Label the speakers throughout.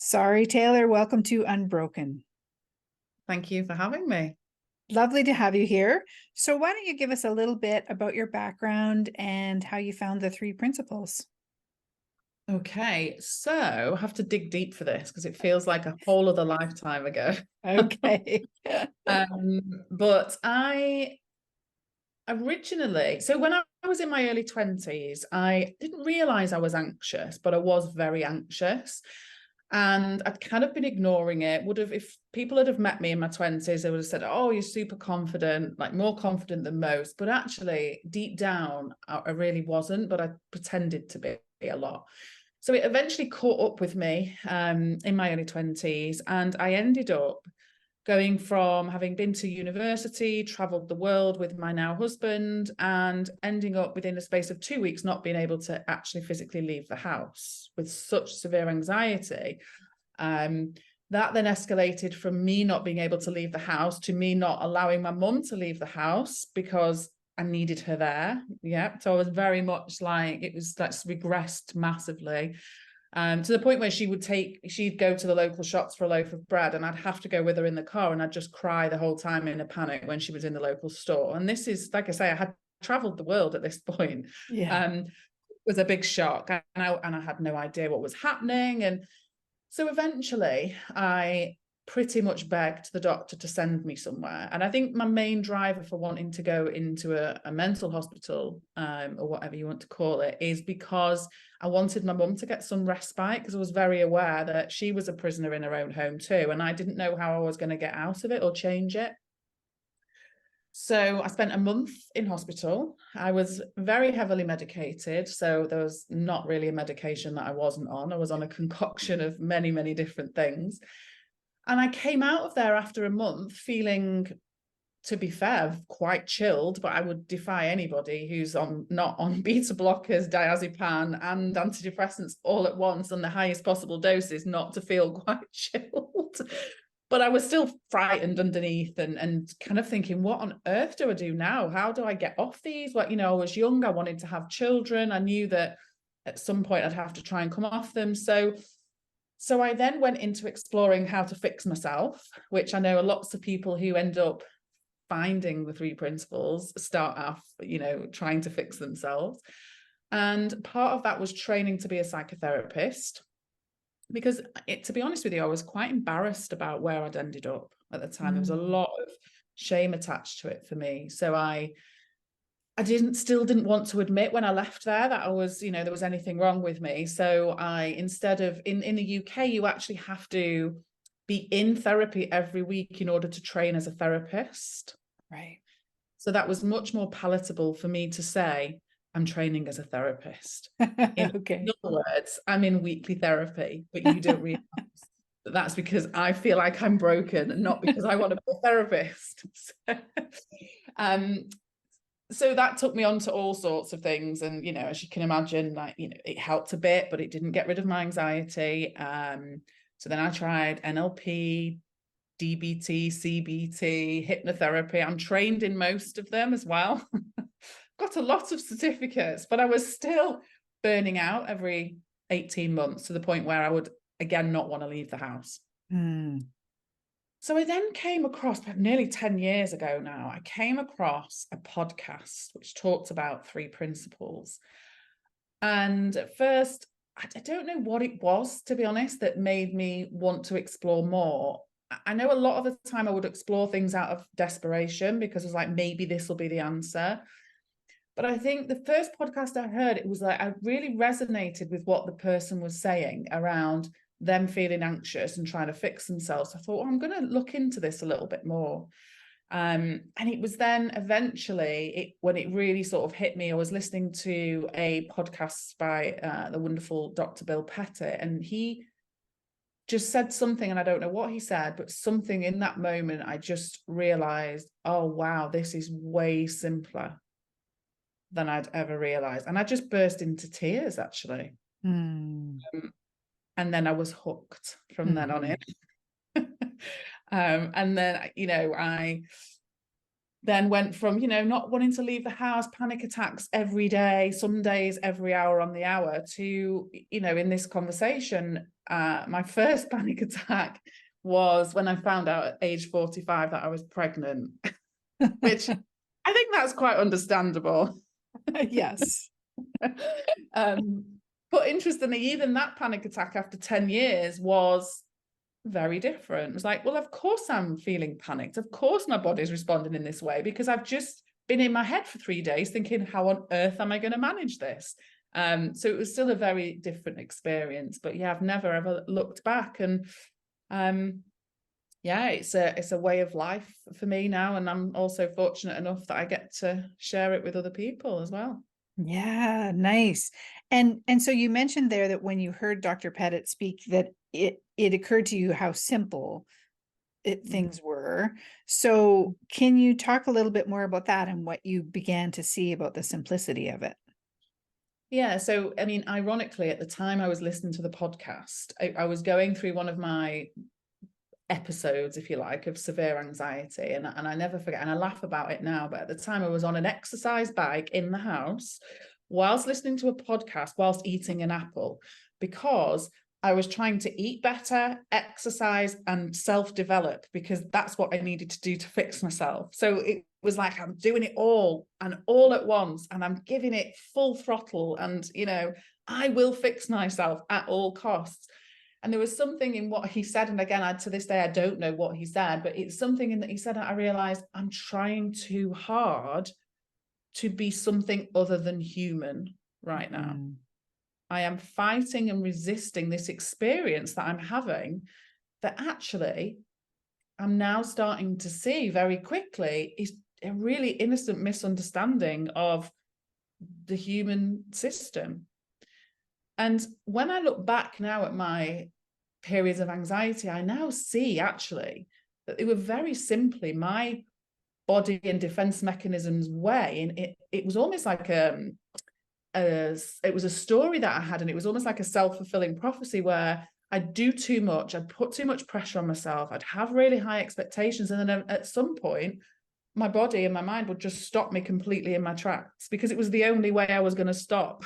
Speaker 1: Sarie Taylor, welcome to Unbroken.
Speaker 2: Thank you for having me.
Speaker 1: Lovely to have you here. So why don't you give us a little bit about your background and how you found the three principles?
Speaker 2: Okay, so I have to dig deep for this because it feels like a whole other lifetime ago.
Speaker 1: Okay.
Speaker 2: But I originally, so when I was in my early 20s, I didn't realize I was anxious, but I was very anxious. And I'd kind of been ignoring it. Would have, if people had have met me in my 20s, they would have said, "Oh, you're super confident, like more confident than most." But actually, deep down, I really wasn't, but I pretended to be a lot. So it eventually caught up with me in my early 20s, and I ended up going from having been to university, traveled the world with my now husband, and ending up within a space of 2 weeks not being able to actually physically leave the house with such severe anxiety. That then escalated from me not being able to leave the house to me not allowing my mum to leave the house because I needed her there. Yeah. So I was very much like, it was like regressed massively. To the point where she'd go to the local shops for a loaf of bread and I'd have to go with her in the car and I'd just cry the whole time in a panic when she was in the local store. And this is, like I say, I had traveled the world at this point.
Speaker 1: Yeah.
Speaker 2: It was a big shock and I had no idea what was happening. And so eventually I pretty much begged the doctor to send me somewhere. And I think my main driver for wanting to go into a mental hospital, or whatever you want to call it, is because I wanted my mum to get some respite, because I was very aware that she was a prisoner in her own home too. And I didn't know how I was going to get out of it or change it. So I spent a month in hospital. I was very heavily medicated. So there was not really a medication that I wasn't on. I was on a concoction of many, many different things. And I came out of there after a month feeling, to be fair, quite chilled, but I would defy anybody who's not on beta blockers, diazepam, and antidepressants all at once on the highest possible doses not to feel quite chilled. But I was still frightened underneath and kind of thinking, what on earth do I do now? How do I get off these? Well, I was young, I wanted to have children. I knew that at some point I'd have to try and come off them. So I then went into exploring how to fix myself, which I know lots of people who end up finding the three principles start off, trying to fix themselves. And part of that was training to be a psychotherapist, because to be honest with you, I was quite embarrassed about where I'd ended up at the time. There was a lot of shame attached to it for me. So I still didn't want to admit when I left there that I was, there was anything wrong with me. So I, instead of in the UK, you actually have to be in therapy every week in order to train as a therapist.
Speaker 1: Right.
Speaker 2: So that was much more palatable for me to say, I'm training as a therapist.
Speaker 1: Okay.
Speaker 2: In other words, I'm in weekly therapy, but you don't realize that that's because I feel like I'm broken and not because I want to be a therapist. So that took me on to all sorts of things. And, as you can imagine, it helped a bit, but it didn't get rid of my anxiety. So then I tried NLP, DBT, CBT, hypnotherapy. I'm trained in most of them as well. Got a lot of certificates, but I was still burning out every 18 months to the point where I would, again, not want to leave the house. So I then came across, nearly 10 years ago now, I came across a podcast which talked about three principles. And at first, I don't know what it was, to be honest, that made me want to explore more. I know a lot of the time I would explore things out of desperation because I was like, maybe this will be the answer. But I think the first podcast I heard, it was like, I really resonated with what the person was saying around them feeling anxious and trying to fix themselves. I thought, I'm going to look into this a little bit more. And it was then eventually, when it really sort of hit me, I was listening to a podcast by the wonderful Dr. Bill Pettit, and he just said something, and I don't know what he said, but something in that moment, I just realized, oh, wow, this is way simpler than I'd ever realized. And I just burst into tears, actually. And then I was hooked from then on in. And then, then went from, not wanting to leave the house, panic attacks every day, some days every hour on the hour, to, in this conversation, my first panic attack was when I found out at age 45 that I was pregnant, which I think that's quite understandable.
Speaker 1: Yes.
Speaker 2: But interestingly, even that panic attack after 10 years was very different. It was like, well, of course I'm feeling panicked. Of course my body's responding in this way, because I've just been in my head for 3 days thinking, how on earth am I going to manage this? So it was still a very different experience. But yeah, I've never ever looked back. And yeah, it's a way of life for me now. And I'm also fortunate enough that I get to share it with other people as well.
Speaker 1: Yeah, nice. And so you mentioned there that when you heard Dr. Pettit speak, that it occurred to you how simple things were. So can you talk a little bit more about that and what you began to see about the simplicity of it?
Speaker 2: Yeah, so I mean, ironically, at the time I was listening to the podcast, I was going through one of my episodes, if you like, of severe anxiety, and I never forget, and I laugh about it now, but at the time I was on an exercise bike in the house whilst listening to a podcast whilst eating an apple, because I was trying to eat better, exercise, and self-develop, because that's what I needed to do to fix myself. So it was like, I'm doing it all and all at once, and I'm giving it full throttle, and I will fix myself at all costs. And there was something in what he said, and again, to this day, I don't know what he said, but it's something in that he said, I realized I'm trying too hard to be something other than human right now. I am fighting and resisting this experience that I'm having, that actually I'm now starting to see very quickly is a really innocent misunderstanding of the human system. And when I look back now at my periods of anxiety, I now see actually that they were very simply my body and defense mechanisms way. And it was almost like it was a story that I had, and it was almost like a self-fulfilling prophecy where I'd do too much, I'd put too much pressure on myself, I'd have really high expectations, and then at some point my body and my mind would just stop me completely in my tracks, because it was the only way I was going to stop.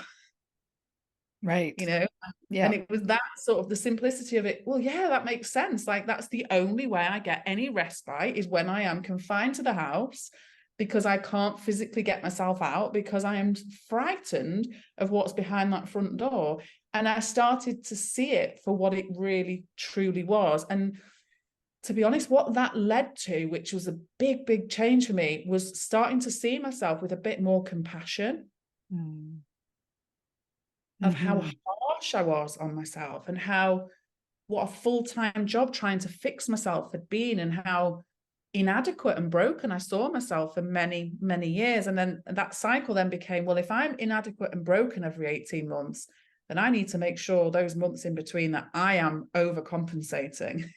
Speaker 1: Right.
Speaker 2: Yeah. And it was that sort of the simplicity of it. Well, yeah, that makes sense. Like, that's the only way I get any respite, is when I am confined to the house, because I can't physically get myself out, because I am frightened of what's behind that front door. And I started to see it for what it really truly was. And to be honest, what that led to, which was a big, big change for me, was starting to see myself with a bit more compassion of how harsh I was on myself, and what a full-time job trying to fix myself had been, and how inadequate and broken I saw myself for many, many years. And then that cycle then became, well, if I'm inadequate and broken every 18 months, then I need to make sure those months in between that I am overcompensating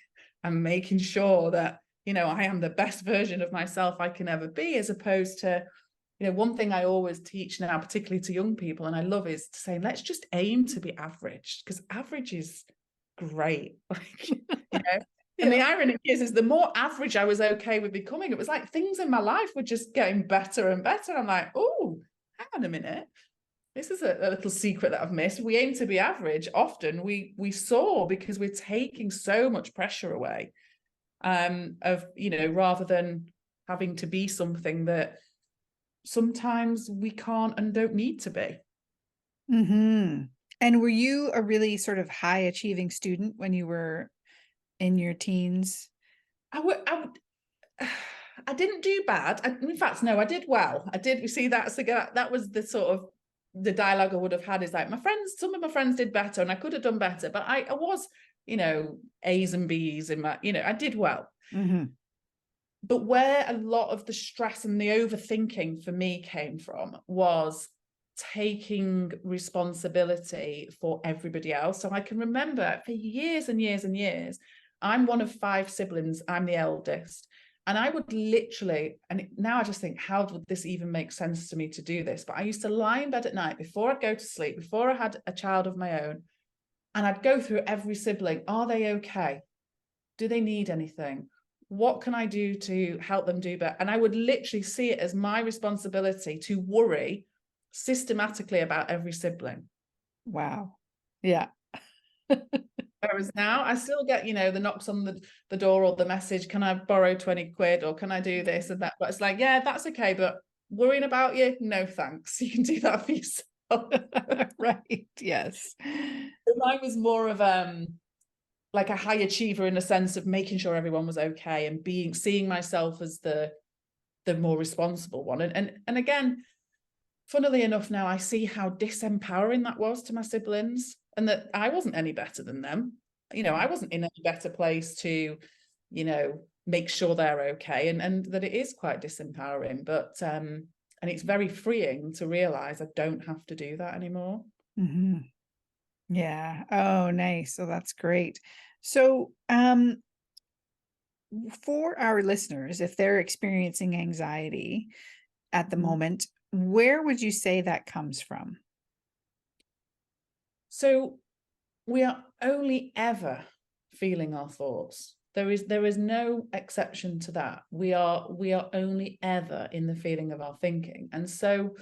Speaker 2: and making sure that, I am the best version of myself I can ever be, as opposed to, one thing I always teach now, particularly to young people, and I love, is to say, let's just aim to be average, because average is great. And the irony is the more average I was okay with becoming, it was like things in my life were just getting better and better. I'm like, oh, hang on a minute. This is a little secret that I've missed. We aim to be average. Often we soar, because we're taking so much pressure away rather than having to be something that sometimes we can't and don't need to be.
Speaker 1: And were you a really sort of high achieving student when you were in your teens?
Speaker 2: I didn't do bad. In fact, no, I did well. I did. You see, that was the sort of the dialogue I would have had, is like, some of my friends did better, and I could have done better, but I was, A's and B's in my, I did well. But where a lot of the stress and the overthinking for me came from was taking responsibility for everybody else. So I can remember for years and years and years, I'm one of 5 siblings, I'm the eldest, and I would literally, and now I just think, how would this even make sense to me to do this? But I used to lie in bed at night before I'd go to sleep, before I had a child of my own, and I'd go through every sibling. Are they okay? Do they need anything? What can I do to help them do better? And I would literally see it as my responsibility to worry systematically about every sibling.
Speaker 1: Wow. Yeah.
Speaker 2: Whereas now I still get, the knocks on the door or the message, can I borrow 20 quid or can I do this and that? But it's like, yeah, that's okay. But worrying about you, no thanks. You can do that for yourself.
Speaker 1: Right. Yes.
Speaker 2: Mine was more of like a high achiever in a sense of making sure everyone was okay and seeing myself as the more responsible one. And again, funnily enough, now I see how disempowering that was to my siblings, and that I wasn't any better than them. I wasn't in a better place to, make sure they're okay, and that it is quite disempowering. But and it's very freeing to realize I don't have to do that anymore.
Speaker 1: Mm-hmm. Yeah. Oh, nice. So that's great. So, for our listeners, if they're experiencing anxiety at the moment, where would you say that comes from?
Speaker 2: So we are only ever feeling our thoughts. There is no exception to that. We are only ever in the feeling of our thinking. And so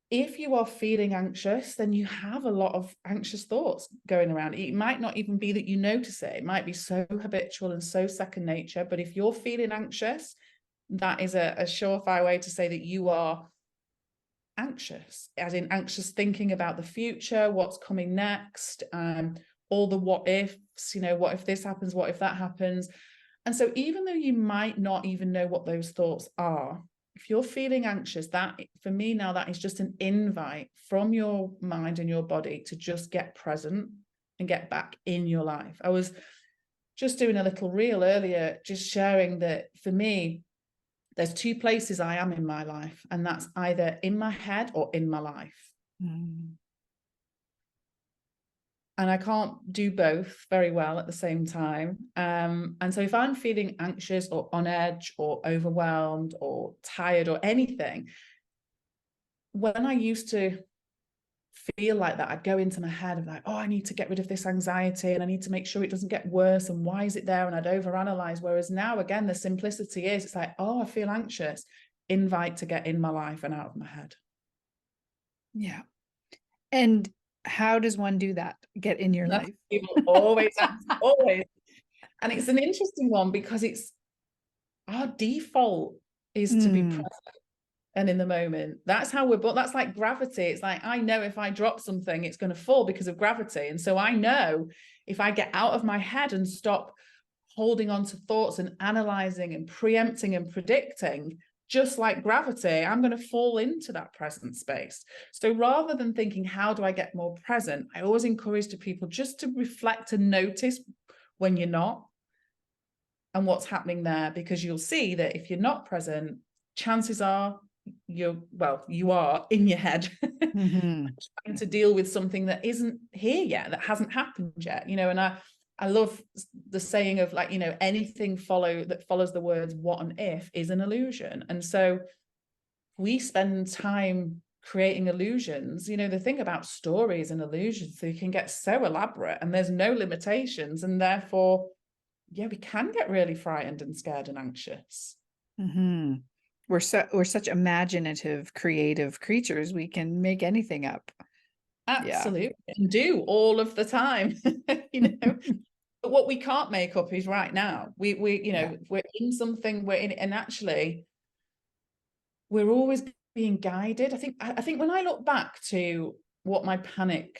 Speaker 2: if you are feeling anxious, then you have a lot of anxious thoughts going around. It might not even be that you notice it. It might be so habitual and so second nature. But if you're feeling anxious, that is a surefire way to say that you are anxious, as in anxious thinking about the future, what's coming next, all the what ifs, what if this happens, what if that happens. And so even though you might not even know what those thoughts are, if you're feeling anxious, that for me now, that is just an invite from your mind and your body to just get present and get back in your life. I was just doing a little reel earlier, just sharing that for me, there's two places I am in my life, and that's either in my head or in my life.
Speaker 1: Mm.
Speaker 2: And I can't do both very well at the same time. And so if I'm feeling anxious or on edge or overwhelmed or tired or anything, when I used to feel like that, I'd go into my head of like, oh, I need to get rid of this anxiety and I need to make sure it doesn't get worse. And why is it there? And I'd overanalyze. Whereas now, again, the simplicity is it's like, oh, I feel anxious. Invite to get in my life and out of my head.
Speaker 1: Yeah. And how does one do that? Get in your
Speaker 2: That's
Speaker 1: life?
Speaker 2: people always ask, always. And it's an interesting one because it's our default is to be present and in the moment. That's how we're but that's like gravity. It's like I know if I drop something, it's going to fall because of gravity. And so I know if I get out of my head and stop holding on to thoughts and analyzing and preempting and predicting, just like gravity, I'm going to fall into that present space. So rather than thinking, how do I get more present? I always encourage to people just to reflect and notice when you're not and what's happening there, because you'll see that if you're not present, chances are you are in your head trying to deal with something that isn't here yet, that hasn't happened yet, and I love the saying of like, anything that follows the words what and if is an illusion. And so we spend time creating illusions. The thing about stories and illusions, they can get so elaborate and there's no limitations, and therefore we can get really frightened and scared and anxious.
Speaker 1: Mm-hmm. We're such imaginative, creative creatures. We can make anything up.
Speaker 2: Absolutely. Yeah. And do all of the time. But what we can't make up is right now. We're in something, we're in it, and actually we're always being guided. I think when I look back to what my panic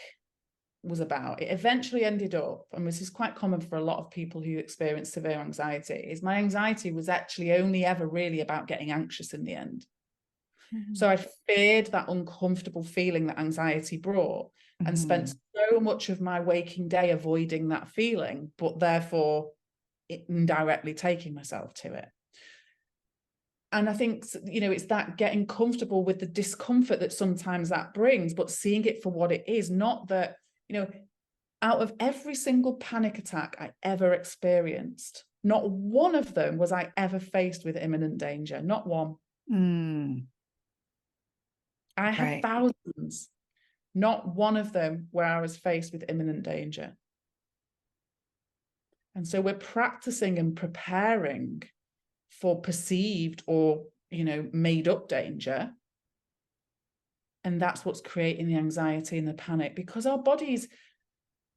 Speaker 2: was about, it eventually ended up, and this is quite common for a lot of people who experience severe anxiety, is my anxiety was actually only ever really about getting anxious in the end. So I feared that uncomfortable feeling that anxiety brought and spent so much of my waking day avoiding that feeling, but therefore indirectly taking myself to it. And I think, it's that getting comfortable with the discomfort that sometimes that brings, but seeing it for what it is, not that, out of every single panic attack I ever experienced, not one of them was I ever faced with imminent danger, not one. I had thousands, not one of them where I was faced with imminent danger. And so we're practicing and preparing for perceived or, made up danger. And that's what's creating the anxiety and the panic, because our body's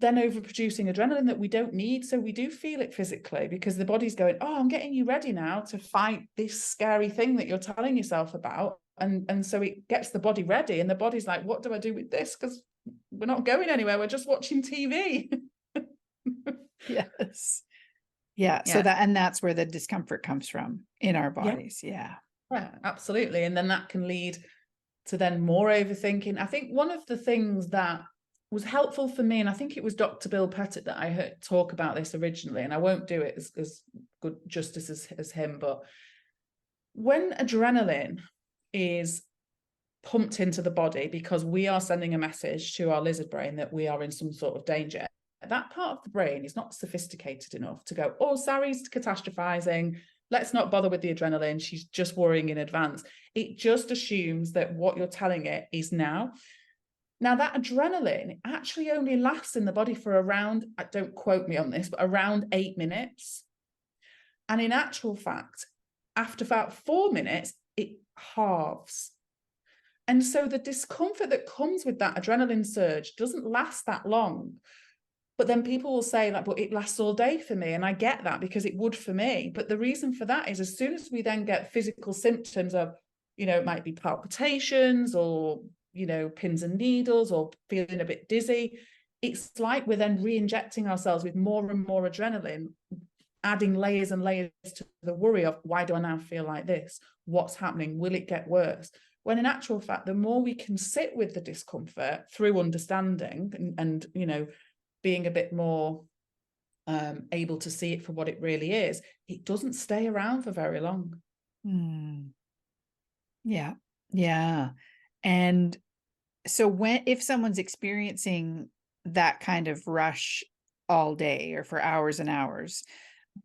Speaker 2: then overproducing adrenaline that we don't need. So we do feel it physically, because the body's going, oh, I'm getting you ready now to fight this scary thing that you're telling yourself about. And so it gets the body ready, and the body's like, what do I do with this? Because we're not going anywhere. We're just watching TV.
Speaker 1: Yes. Yeah. So that's where the discomfort comes from in our bodies. Yeah.
Speaker 2: Yeah, absolutely. And then that can lead to then more overthinking. I think one of the things that was helpful for me, and I think it was Dr. Bill Pettit that I heard talk about this originally, and I won't do it as good justice as him, but when adrenaline is pumped into the body because we are sending a message to our lizard brain that we are in some sort of danger, that part of the brain is not sophisticated enough to go, oh, Sarie's catastrophizing, let's not bother with the adrenaline, she's just worrying in advance. It just assumes that what you're telling it is now. Now, that adrenaline actually only lasts in the body for around, don't quote me on this, but around 8 minutes. And in actual fact, after about 4 minutes, it halves. And so the discomfort that comes with that adrenaline surge doesn't last that long. But then people will say, like, but it lasts all day for me. And I get that, because it would for me. But the reason for that is, as soon as we then get physical symptoms of, it might be palpitations or, pins and needles or feeling a bit dizzy, it's like we're then re-injecting ourselves with more and more adrenaline, adding layers and layers to the worry of, why do I now feel like this? What's happening? Will it get worse? When in actual fact, the more we can sit with the discomfort through understanding and being a bit more able to see it for what it really is, it doesn't stay around for very long.
Speaker 1: Yeah. Yeah. And so if someone's experiencing that kind of rush all day or for hours and hours,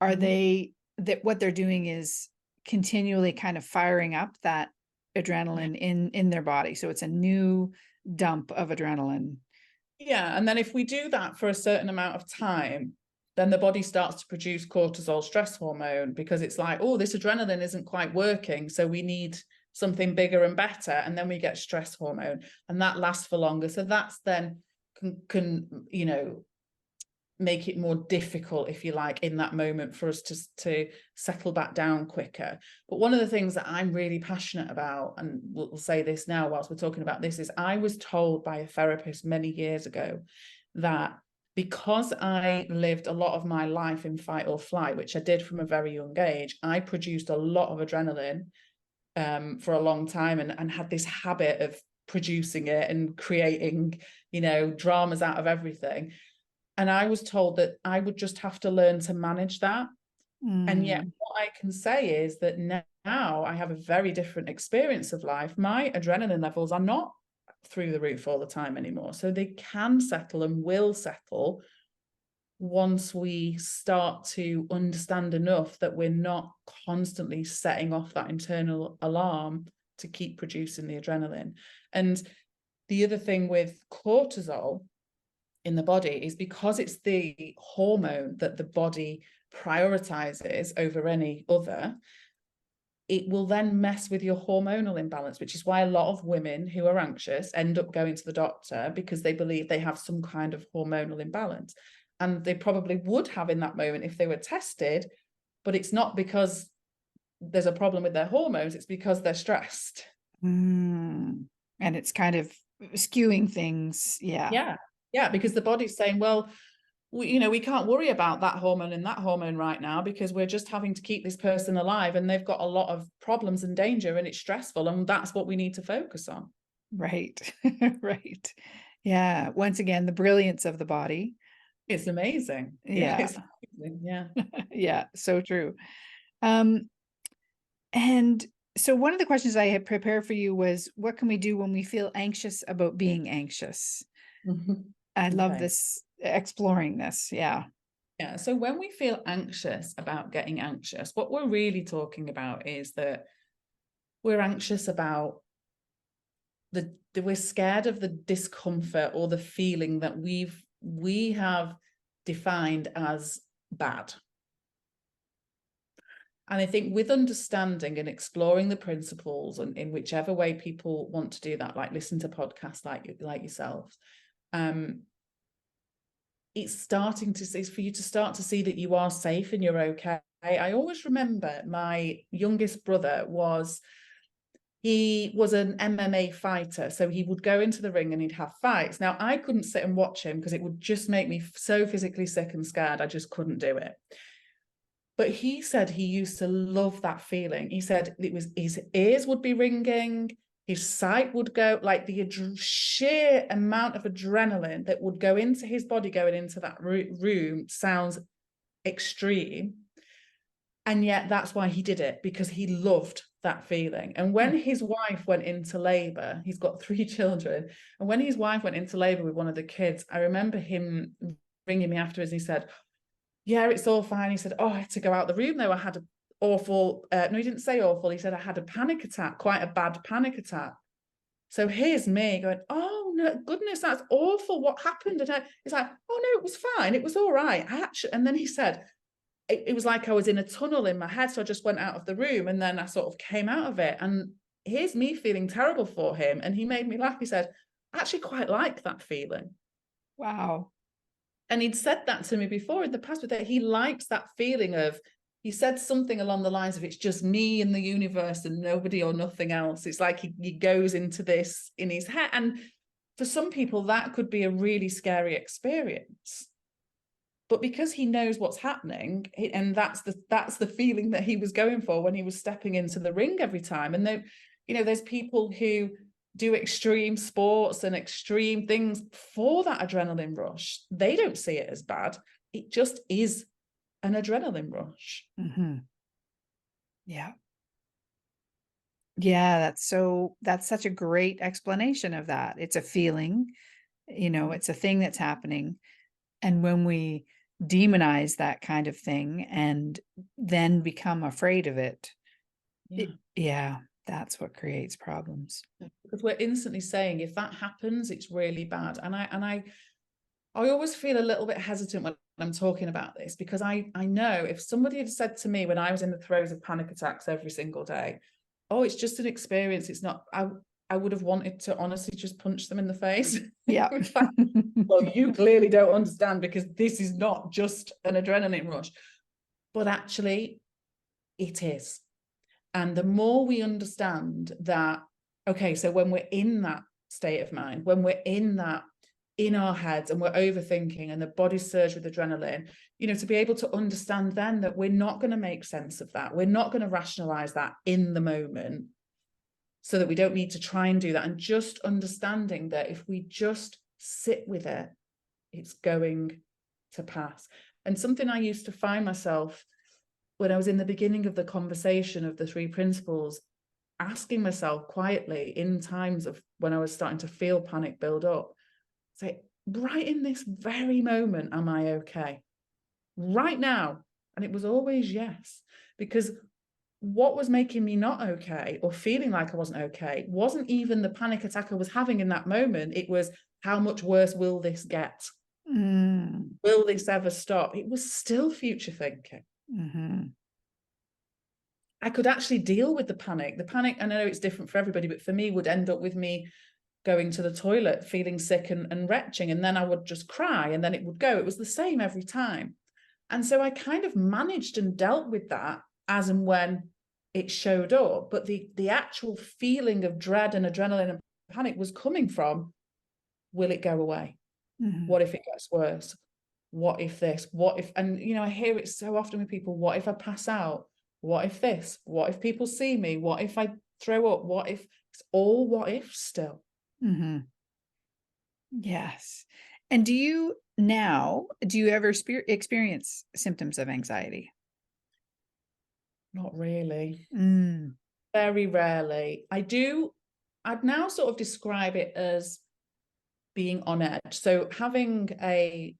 Speaker 1: are they that what they're doing is continually kind of firing up that adrenaline in their body? So it's a new dump of adrenaline.
Speaker 2: Yeah. And then if we do that for a certain amount of time, then the body starts to produce cortisol, stress hormone, because it's like, oh, this adrenaline isn't quite working, so we need something bigger and better. And then we get stress hormone, and that lasts for longer. So that's then can make it more difficult, if you like, in that moment for us to settle back down quicker. But one of the things that I'm really passionate about, and we'll say this now whilst we're talking about this, is I was told by a therapist many years ago that because I lived a lot of my life in fight or flight, which I did from a very young age, I produced a lot of adrenaline for a long time, and had this habit of producing it and creating, dramas out of everything. And I was told that I would just have to learn to manage that. And yet what I can say is that now I have a very different experience of life. My adrenaline levels are not through the roof all the time anymore. So they can settle and will settle once we start to understand enough that we're not constantly setting off that internal alarm to keep producing the adrenaline. And the other thing with cortisol in the body is, because it's the hormone that the body prioritizes over any other, it will then mess with your hormonal imbalance, which is why a lot of women who are anxious end up going to the doctor, because they believe they have some kind of hormonal imbalance. And they probably would have in that moment if they were tested, but it's not because there's a problem with their hormones, it's because they're stressed.
Speaker 1: And it's kind of skewing things.
Speaker 2: Yeah, because the body's saying, well, we can't worry about that hormone and that hormone right now, because we're just having to keep this person alive, and they've got a lot of problems and danger, and it's stressful, and that's what we need to focus on.
Speaker 1: Right. Right. Yeah. Once again, the brilliance of the body.
Speaker 2: It's amazing.
Speaker 1: Yeah.
Speaker 2: It's amazing. Yeah.
Speaker 1: Yeah. So true. And so one of the questions I had prepared for you was, what can we do when we feel anxious about being anxious? I love this, exploring this. Yeah.
Speaker 2: Yeah. So when we feel anxious about getting anxious, what we're really talking about is that we're anxious about we're scared of the discomfort or the feeling that we have defined as bad. And I think with understanding and exploring the principles, and in whichever way people want to do that, like listen to podcasts like yourselves, it's starting to see, for you to start to see that you are safe and you're okay. I always remember my youngest brother he was an MMA fighter, so he would go into the ring and he'd have fights. Now, I couldn't sit and watch him because it would just make me so physically sick and scared. I just couldn't do it. But he said he used to love that feeling. He said it was, his ears would be ringing, his sight would go, like the sheer amount of adrenaline that would go into his body going into that room sounds extreme. And yet that's why he did it, because he loved that feeling. And when his wife went into labor, he's got 3 children. And when his wife went into labor with one of the kids, I remember him ringing me afterwards. He said, yeah, it's all fine. He said, oh, I had to go out the room though. I had an awful, no, he didn't say awful. He said, I had a panic attack, quite a bad panic attack. So here's me going, oh no, goodness, that's awful. What happened? And he's like, oh no, it was fine. It was all right. And then he said, it was like I was in a tunnel in my head. So I just went out of the room and then I sort of came out of it. And here's me feeling terrible for him. And he made me laugh. He said, I actually quite like that feeling.
Speaker 1: Wow.
Speaker 2: And he'd said that to me before in the past, but that he likes that feeling of, he said something along the lines of, it's just me and the universe and nobody or nothing else. It's like he goes into this in his head. And for some people, that could be a really scary experience. But because he knows what's happening, and that's the feeling that he was going for when he was stepping into the ring every time. And then, you know, there's people who do extreme sports and extreme things for that adrenaline rush. They don't see it as bad. It just is an adrenaline rush.
Speaker 1: Mm-hmm. Yeah. Yeah, that's such a great explanation of that. It's a feeling, you know, it's a thing that's happening. And when we demonize that kind of thing and then become afraid of it, that's what creates problems.
Speaker 2: Because we're instantly saying, if that happens, it's really bad. And I always feel a little bit hesitant when I'm talking about this, because I know if somebody had said to me when I was in the throes of panic attacks every single day, oh, it's just an experience, it's not, I would have wanted to honestly just punch them in the face.
Speaker 1: Yeah.
Speaker 2: Well, you clearly don't understand, because this is not just an adrenaline rush. But actually, it is. And the more we understand that, okay, so when we're in that state of mind, when we're in that, in our heads and we're overthinking and the body's surged with adrenaline, you know, to be able to understand then that we're not going to make sense of that. We're not going to rationalize that in the moment, so that we don't need to try and do that. And just understanding that if we just sit with it, it's going to pass. And something I used to find myself when I was in the beginning of the conversation of the 3 principles, asking myself quietly in times of when I was starting to feel panic build up, say, right in this very moment, am I okay? Right now. And it was always yes, because what was making me not okay or feeling like I wasn't okay wasn't even the panic attack I was having in that moment. It was, how much worse will this get? Will this ever stop? It was still future thinking.
Speaker 1: Mm-hmm.
Speaker 2: I could actually deal with the panic. The panic, I know it's different for everybody, but for me would end up with me going to the toilet, feeling sick and retching, and then I would just cry and then it would go. It was the same every time. And so I kind of managed and dealt with that as and when it showed up. But the actual feeling of dread and adrenaline and panic was coming from, will it go away? Mm-hmm. What if it gets worse? What if this? What if, and you know, I hear it so often with people, what if I pass out? What if this? What if people see me? What if I throw up? What if? It's all what if still.
Speaker 1: Mm-hmm. Yes. And do you ever experience symptoms of anxiety?
Speaker 2: Not really. Very rarely. I'd now sort of describe it as being on edge. So having a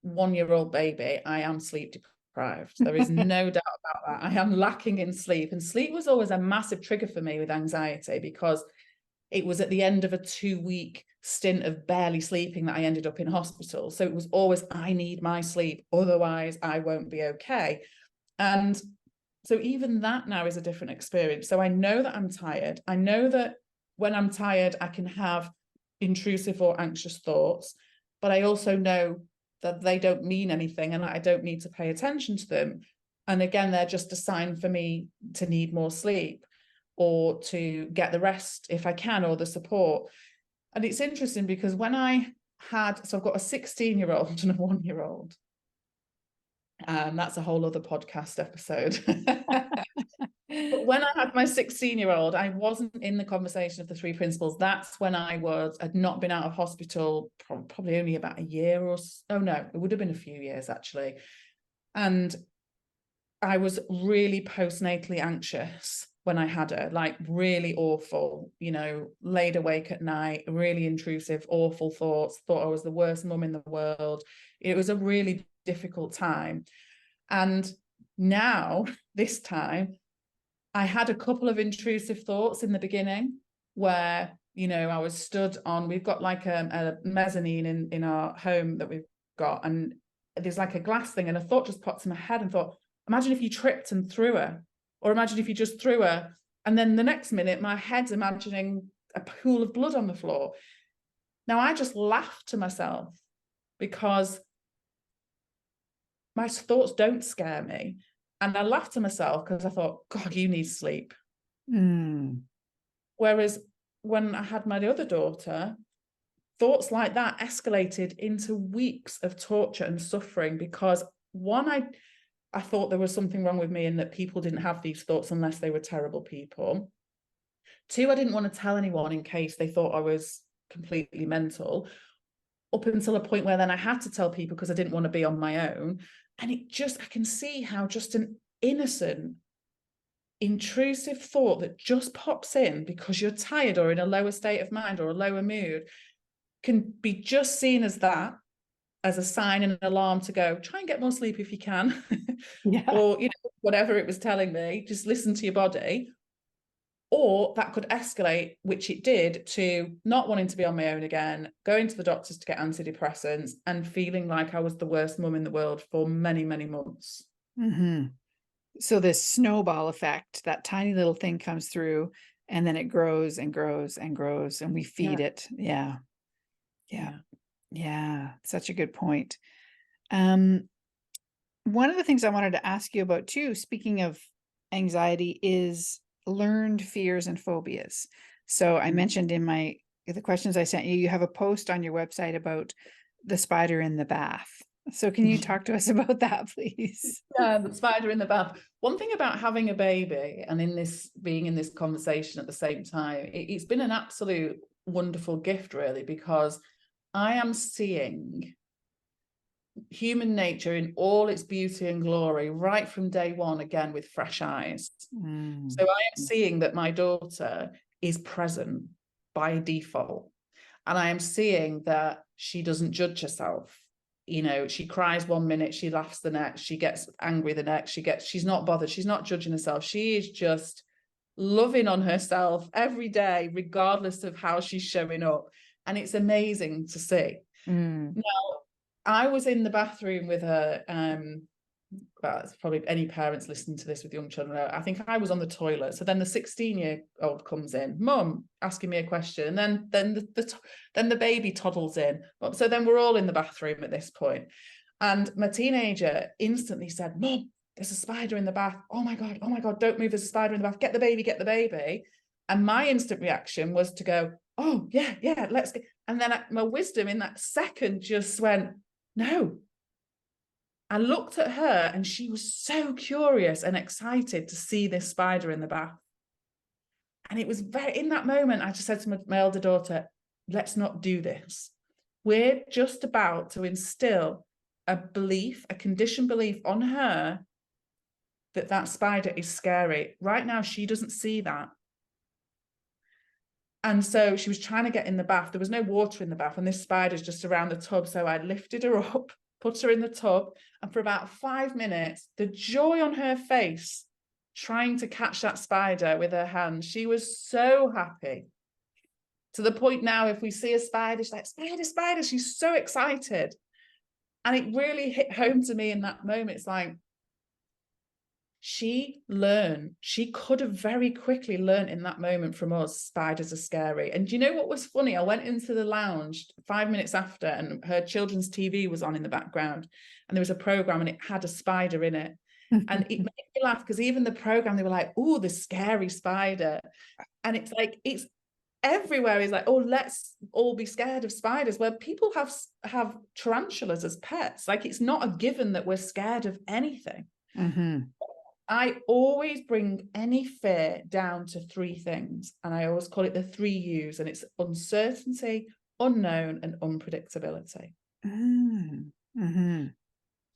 Speaker 2: 1-year-old baby, I am sleep deprived. There is no doubt about that. I am lacking in sleep. And sleep was always a massive trigger for me with anxiety, because it was at the end of a 2-week stint of barely sleeping that I ended up in hospital. So it was always, I need my sleep, otherwise I won't be okay. And so even that now is a different experience. So I know that I'm tired. I know that when I'm tired, I can have intrusive or anxious thoughts, but I also know that they don't mean anything and I don't need to pay attention to them. And again, they're just a sign for me to need more sleep or to get the rest if I can, or the support. And it's interesting because when I had, so I've got a 16-year-old and a 1-year-old, and that's a whole other podcast episode. But when I had my 16-year-old, I wasn't in the conversation of the 3 principles. That's when had not been out of hospital, probably only about a year or so. Oh no, it would have been a few years actually. And I was really postnatally anxious when I had her, like really awful, you know, laid awake at night, really intrusive, awful thoughts, thought I was the worst mum in the world. It was a really difficult time. And now, this time, I had a couple of intrusive thoughts in the beginning where, you know, I was stood on, we've got like a mezzanine in our home that we've got, and there's like a glass thing, and a thought just popped in my head and thought, imagine if you tripped and threw her, or imagine if you just threw her. And then the next minute, my head's imagining a pool of blood on the floor. Now, I just laughed to myself because my thoughts don't scare me. And I laughed to myself because I thought, God, you need sleep. Whereas when I had my other daughter, thoughts like that escalated into weeks of torture and suffering because one, I thought there was something wrong with me and that people didn't have these thoughts unless they were terrible people. 2, I didn't want to tell anyone in case they thought I was completely mental, up until a point where then I had to tell people because I didn't want to be on my own. And I can see how just an innocent, intrusive thought that just pops in because you're tired or in a lower state of mind or a lower mood can be just seen as that, as a sign and an alarm to go, try and get more sleep if you can.
Speaker 1: Yeah.
Speaker 2: Or, you know, whatever it was telling me, just listen to your body. Or that could escalate, which it did, to not wanting to be on my own again, going to the doctors to get antidepressants, and feeling like I was the worst mum in the world for many, many months.
Speaker 1: So this snowball effect, that tiny little thing comes through, and then it grows and grows and grows, and we feed it. Yeah. Such a good point. One of the things I wanted to ask you about too, speaking of anxiety, is learned fears and phobias. So I mentioned in the questions I sent you, you have a post on your website about the spider in the bath. So can you talk to us about that, please?
Speaker 2: Yeah, the spider in the bath. One thing about having a baby and being in this conversation at the same time, it's been an absolute wonderful gift, really, because I am seeing human nature in all its beauty and glory right from day one, again with fresh eyes. So I am seeing that my daughter is present by default, and I am seeing that she doesn't judge herself. You know, she cries one minute, she laughs the next, she gets angry the next, she's not bothered, she's not judging herself, she is just loving on herself every day, regardless of how she's showing up. And it's amazing to see. Now, I was in the bathroom with her, well, it's probably any parents listening to this with young children, I think I was on the toilet. So then the 16-year-old comes in, mum, asking me a question, and then the baby toddles in. So then we're all in the bathroom at this point. And my teenager instantly said, Mum, there's a spider in the bath. Oh my God, don't move, there's a spider in the bath. Get the baby. And my instant reaction was to go, oh yeah, let's go. And then my wisdom in that second just went, no. I looked at her and she was so curious and excited to see this spider in the bath. And it was in that moment, I just said to my elder daughter, let's not do this. We're just about to instill a conditioned belief on her that spider is scary. Right now, she doesn't see that. And so she was trying to get in the bath. There was no water in the bath, and this spider's just around the tub. So I lifted her up, put her in the tub, and for about 5 minutes, the joy on her face, trying to catch that spider with her hand, she was so happy. to the point now, if we see a spider, she's like, spider, spider, she's so excited. And it really hit home to me in that moment. It's like, she could have very quickly learned in that moment from us, spiders are scary. And do you know what was funny? I went into the lounge 5 minutes after, and her children's TV was on in the background, and there was a program and it had a spider in it. And it made me laugh, because even the program, they were like, oh, the scary spider. And it's like, it's everywhere. Is like, oh, let's all be scared of spiders, where people have tarantulas as pets. Like, it's not a given that we're scared of anything.
Speaker 1: Mm-hmm.
Speaker 2: I always bring any fear down to 3 things, and I always call it the 3 U's, and it's uncertainty, unknown, and unpredictability.
Speaker 1: Mm-hmm.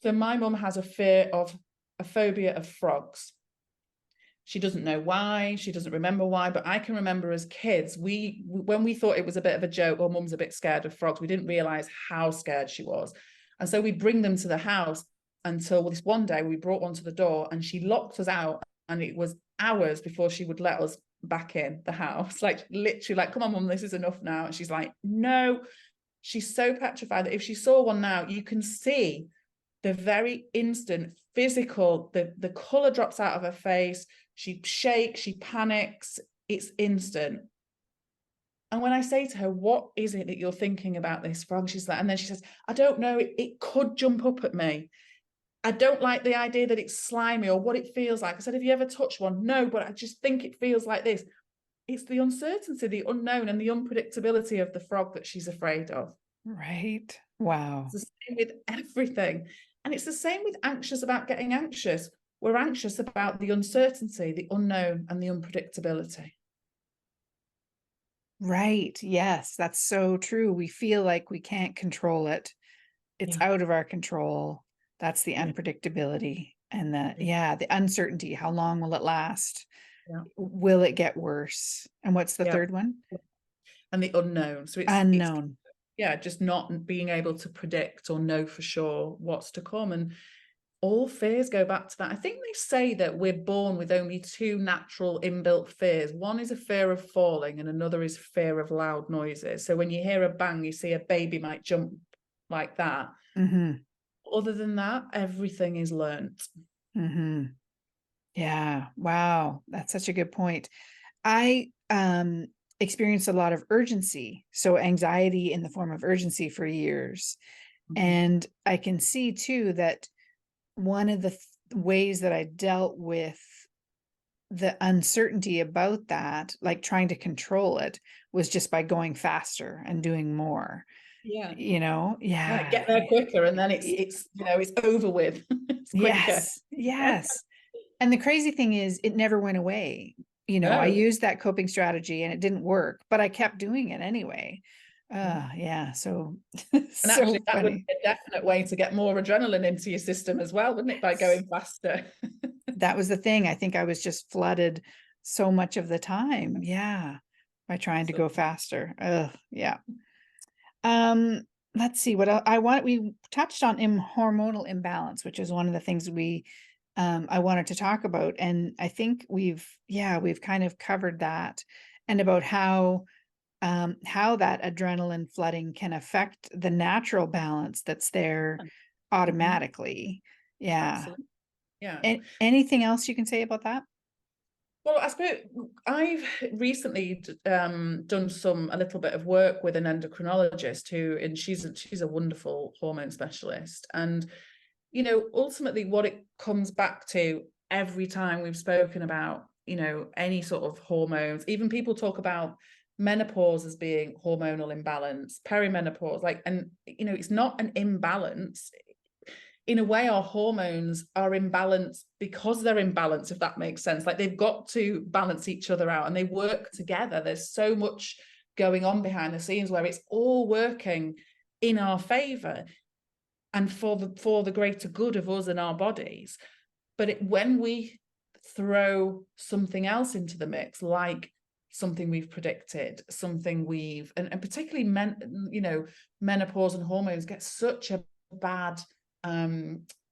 Speaker 2: So my mum has a phobia of frogs. She doesn't know why, she doesn't remember why, but I can remember as kids, when we thought it was a bit of a joke, or mum's a bit scared of frogs, we didn't realize how scared she was. And so we'd bring them to the house, until this one day we brought one to the door, and she locked us out, and it was hours before she would let us back in the house. Like, literally, like, come on, mum, this is enough now. And she's like, no. She's so petrified that if she saw one now, you can see the very instant physical, the color drops out of her face, she shakes, she panics, it's instant. And when I say to her, what is it that you're thinking about this frog? She's like, and then she says, I don't know, it could jump up at me. I don't like the idea that it's slimy, or what it feels like. I said, have you ever touched one? No, but I just think it feels like this. It's the uncertainty, the unknown, and the unpredictability of the frog that she's afraid of.
Speaker 1: Right. Wow.
Speaker 2: It's the same with everything. And it's the same with anxious about getting anxious. We're anxious about the uncertainty, the unknown, and the unpredictability.
Speaker 1: Right. Yes, that's so true. We feel like we can't control it. It's out of our control. That's the unpredictability, and the uncertainty. How long will it last? Will it get worse? And what's the third one?
Speaker 2: And the unknown. So it's
Speaker 1: unknown.
Speaker 2: Just not being able to predict or know for sure what's to come. And all fears go back to that. I think they say that we're born with only 2 natural inbuilt fears. One is a fear of falling, and another is fear of loud noises. So when you hear a bang, you see a baby might jump like that.
Speaker 1: Mm-hmm.
Speaker 2: Other than that, everything is learnt.
Speaker 1: Mm-hmm. Yeah. Wow. That's such a good point. I experienced a lot of urgency. So anxiety in the form of urgency for years.
Speaker 2: Mm-hmm.
Speaker 1: And I can see too that one of the ways that I dealt with the uncertainty about that, like trying to control it, was just by going faster and doing more.
Speaker 2: Yeah.
Speaker 1: Get
Speaker 2: there quicker, and then it's over with. It's quicker.
Speaker 1: Yes. And the crazy thing is, it never went away. I used that coping strategy and it didn't work, but I kept doing it anyway. So
Speaker 2: and
Speaker 1: so
Speaker 2: actually that
Speaker 1: funny.
Speaker 2: would be a definite way to get more adrenaline into your system as well, wouldn't it, by going faster?
Speaker 1: That was the thing. I think I was just flooded so much of the time. Yeah. By trying to go faster. Let's see what else we touched on hormonal imbalance, which is one of the things I wanted to talk about. And I think we've kind of covered that, and about how that adrenaline flooding can affect the natural balance that's there automatically. Yeah.
Speaker 2: Absolutely. Yeah.
Speaker 1: Anything else you can say about that?
Speaker 2: Well, I suppose I've recently done a little bit of work with an endocrinologist and she's a wonderful hormone specialist. And, ultimately what it comes back to every time we've spoken about, any sort of hormones, even people talk about menopause as being hormonal imbalance, perimenopause, it's not an imbalance. In a way, our hormones are imbalanced because they're imbalanced, if that makes sense. Like, they've got to balance each other out and they work together. There's so much going on behind the scenes where it's all working in our favor and for the greater good of us and our bodies. But when we throw something else into the mix, like something we've predicted, something and particularly menopause and hormones get such a bad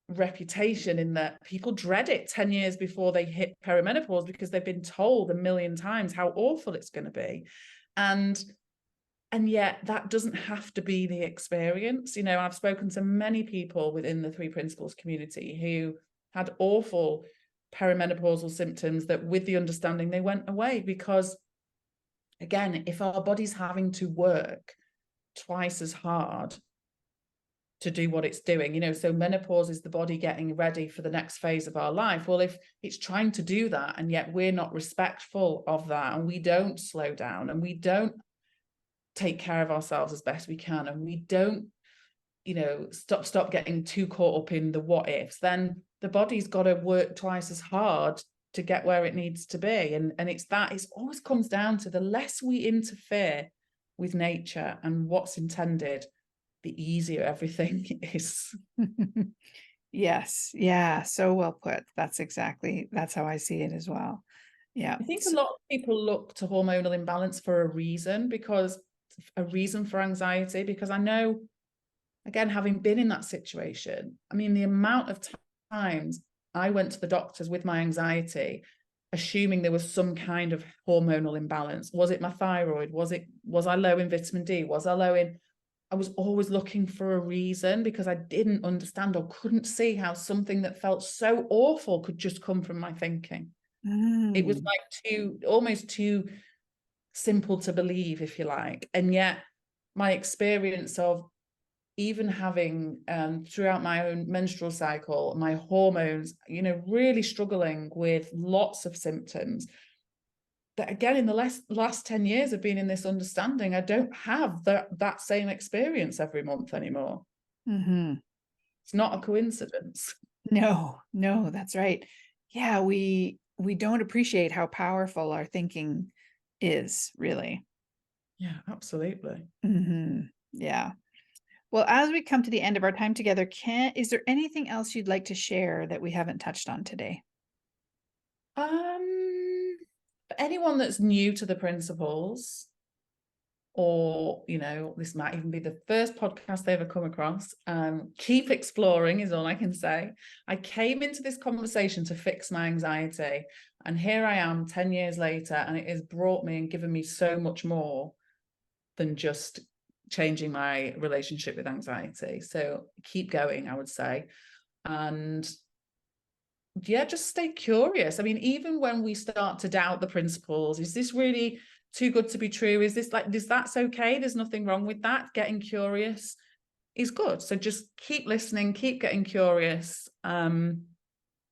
Speaker 2: reputation in that people dread it 10 years before they hit perimenopause, because they've been told a million times how awful it's going to be. And And yet that doesn't have to be the experience. You know, I've spoken to many people within the Three Principles community who had awful perimenopausal symptoms that with the understanding they went away, because again, if our body's having to work twice as hard to do what it's doing, you know, so menopause is the body getting ready for the next phase of our life. Well, if it's trying to do that and yet we're not respectful of that, and we don't slow down, and we don't take care of ourselves as best we can, and we don't, you know, stop getting too caught up in the what ifs, then the body's got to work twice as hard to get where it needs to be. And it's always comes down to the less we interfere with nature and what's intended, the easier everything is.
Speaker 1: Yes. Yeah. So well put. That's how I see it as well. Yeah.
Speaker 2: I think a lot of people look to hormonal imbalance for a reason for anxiety, because I know, again, having been in that situation, I mean, the amount of times I went to the doctors with my anxiety, assuming there was some kind of hormonal imbalance. Was it my thyroid? Was I low in vitamin D? I was always looking for a reason, because I didn't understand or couldn't see how something that felt so awful could just come from my thinking. It was like almost too simple to believe, if you like. And yet my experience of even having throughout my own menstrual cycle, my hormones, you know, really struggling with lots of symptoms, that again, in the last 10 years of being in this understanding, I don't have that same experience every month anymore. It's not a coincidence.
Speaker 1: No, that's right. Yeah, we don't appreciate how powerful our thinking is, really.
Speaker 2: Yeah, absolutely.
Speaker 1: Yeah. Well, as we come to the end of our time together, is there anything else you'd like to share that we haven't touched on today?
Speaker 2: For anyone that's new to the principles, or, you know, this might even be the first podcast they ever come across, keep exploring is all I can say. I came into this conversation to fix my anxiety, and here I am 10 years later, and it has brought me and given me so much more than just changing my relationship with anxiety. So keep going, I would say. And yeah, just stay curious. I mean, even when we start to doubt the principles, is this really too good to be true? Is that's okay? There's nothing wrong with that. Getting curious is good. So just keep listening, keep getting curious. Yeah,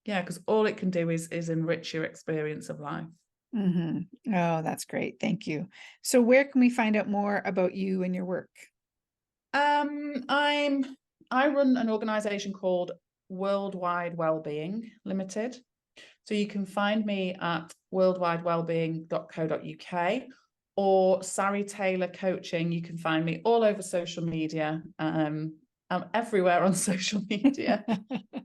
Speaker 2: because all it can do is enrich your experience of life.
Speaker 1: Oh, that's great. Thank you. So where can we find out more about you and your work?
Speaker 2: I run an organization called Worldwide Wellbeing Limited. So you can find me at worldwidewellbeing.co.uk, or Sarie Taylor Coaching. You can find me all over social media. I'm everywhere on social media.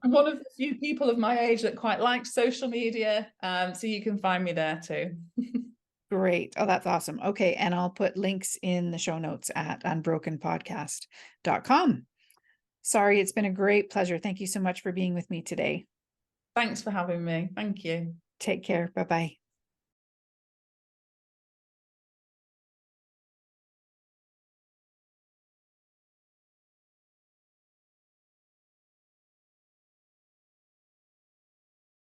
Speaker 2: I'm one of the few people of my age that quite like social media. So you can find me there too.
Speaker 1: Great. Oh, that's awesome. Okay. And I'll put links in the show notes at unbrokenpodcast.com. Sarie, it's been a great pleasure. Thank you so much for being with me today.
Speaker 2: Thanks for having me. Thank you.
Speaker 1: Take care. Bye-bye.